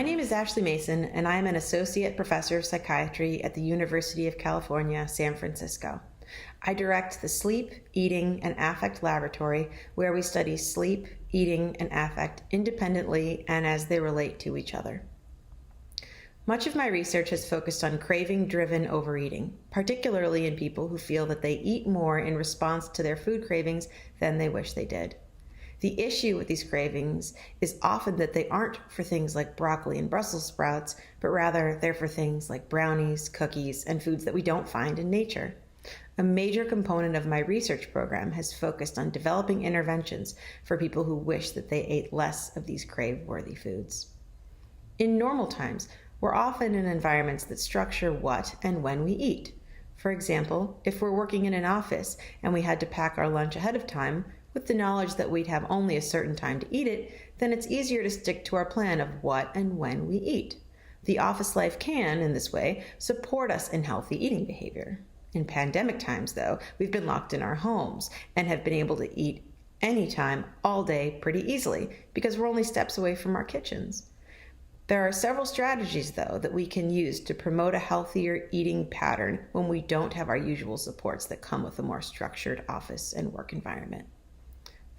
My name is Ashley Mason, and I am an associate professor of psychiatry at the University of California, San Francisco. I direct the Sleep, Eating, and Affect Laboratory, where we study sleep, eating, and affect independently and as they relate to each other. Much of my research has focused on craving-driven overeating, particularly in people who feel that they eat more in response to their food cravings than they wish they did. The issue with these cravings is often that they aren't for things like broccoli and Brussels sprouts, but rather they're for things like brownies, cookies, and foods that we don't find in nature. A major component of my research program has focused on developing interventions for people who wish that they ate less of these crave-worthy foods. In normal times, we're often in environments that structure what and when we eat. For example, if we're working in an office and we had to pack our lunch ahead of time, with the knowledge that we'd have only a certain time to eat it, then it's easier to stick to our plan of what and when we eat. The office life can, in this way, support us in healthy eating behavior. In pandemic times, though, we've been locked in our homes and have been able to eat anytime, all day, pretty easily, because we're only steps away from our kitchens. There are several strategies, though, that we can use to promote a healthier eating pattern when we don't have our usual supports that come with a more structured office and work environment.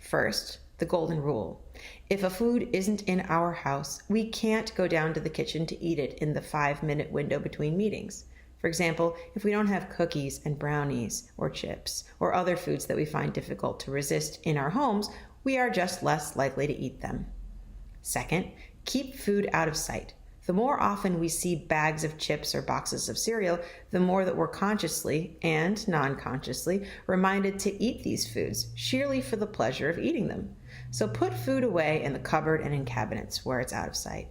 First, the golden rule. If a food isn't in our house, we can't go down to the kitchen to eat it in the 5-minute window between meetings. For example, if we don't have cookies and brownies or chips or other foods that we find difficult to resist in our homes, we are just less likely to eat them. Second, keep food out of sight. The more often we see bags of chips or boxes of cereal, the more that we're consciously and non-consciously reminded to eat these foods, sheerly for the pleasure of eating them. So put food away in the cupboard and in cabinets where it's out of sight.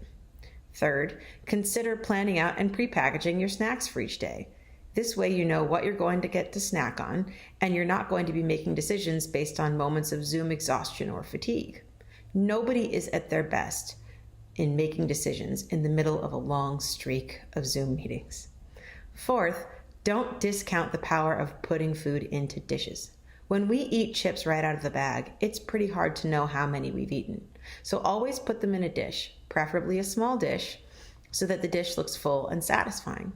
Third, consider planning out and prepackaging your snacks for each day. This way you know what you're going to get to snack on, and you're not going to be making decisions based on moments of Zoom exhaustion or fatigue. Nobody is at their best in making decisions in the middle of a long streak of Zoom meetings. Fourth, don't discount the power of putting food into dishes. When we eat chips right out of the bag, it's pretty hard to know how many we've eaten. So always put them in a dish, preferably a small dish, so that the dish looks full and satisfying.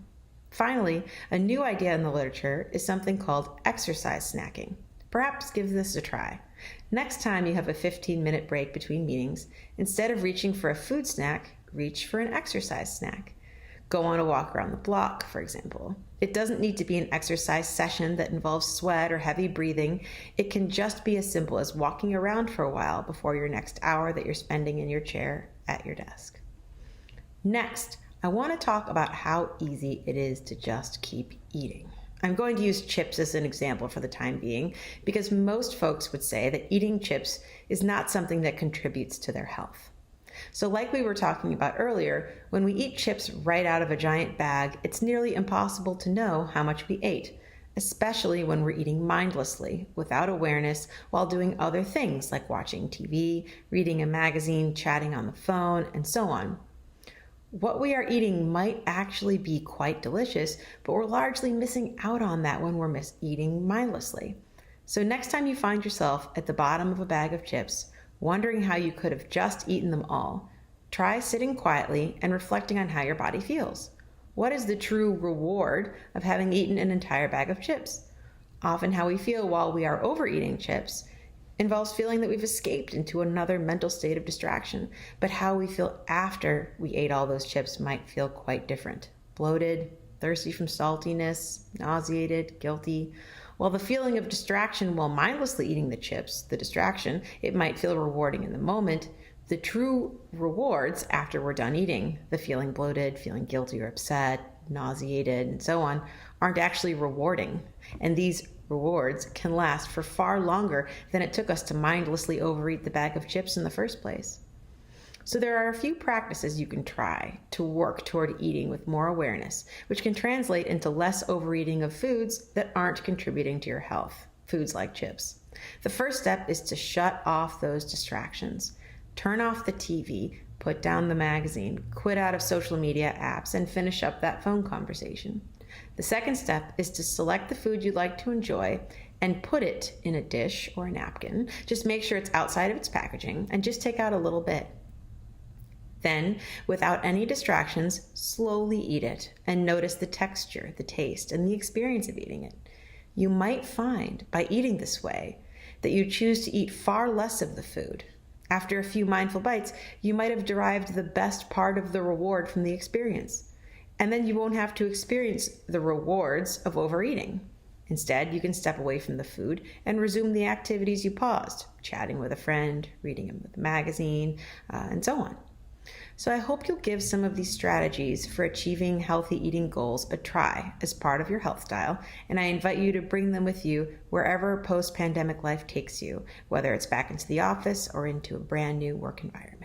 Finally, a new idea in the literature is something called exercise snacking. Perhaps give this a try. Next time you have a 15-minute break between meetings, instead of reaching for a food snack, reach for an exercise snack. Go on a walk around the block, for example. It doesn't need to be an exercise session that involves sweat or heavy breathing. It can just be as simple as walking around for a while before your next hour that you're spending in your chair at your desk. Next, I want to talk about how easy it is to just keep eating. I'm going to use chips as an example for the time being because most folks would say that eating chips is not something that contributes to their health. So like we were talking about earlier, when we eat chips right out of a giant bag, it's nearly impossible to know how much we ate, especially when we're eating mindlessly, without awareness, while doing other things like watching TV, reading a magazine, chatting on the phone, and so on. What we are eating might actually be quite delicious, but we're largely missing out on that when we're eating mindlessly. So next time you find yourself at the bottom of a bag of chips, wondering how you could have just eaten them all, try sitting quietly and reflecting on how your body feels. What is the true reward of having eaten an entire bag of chips? Often how we feel while we are overeating chips involves feeling that we've escaped into another mental state of distraction, but how we feel after we ate all those chips might feel quite different. Bloated, thirsty from saltiness, nauseated, guilty. While the feeling of distraction while mindlessly eating the chips, the distraction, it might feel rewarding in the moment, the true rewards after we're done eating, the feeling bloated, feeling guilty or upset, nauseated, and so on, aren't actually rewarding. And these rewards can last for far longer than it took us to mindlessly overeat the bag of chips in the first place. So there are a few practices you can try to work toward eating with more awareness, which can translate into less overeating of foods that aren't contributing to your health, foods like chips. The first step is to shut off those distractions. Turn off the TV, put down the magazine, quit out of social media apps, and finish up that phone conversation. The second step is to select the food you'd like to enjoy and put it in a dish or a napkin. Just make sure it's outside of its packaging and just take out a little bit. Then, without any distractions, slowly eat it and notice the texture, the taste, and the experience of eating it. You might find, by eating this way, that you choose to eat far less of the food. After a few mindful bites, you might have derived the best part of the reward from the experience. And then you won't have to experience the rewards of overeating. Instead, you can step away from the food and resume the activities you paused, chatting with a friend, reading a magazine, and so on. So I hope you'll give some of these strategies for achieving healthy eating goals a try as part of your health style, and I invite you to bring them with you wherever post-pandemic life takes you, whether it's back into the office or into a brand new work environment.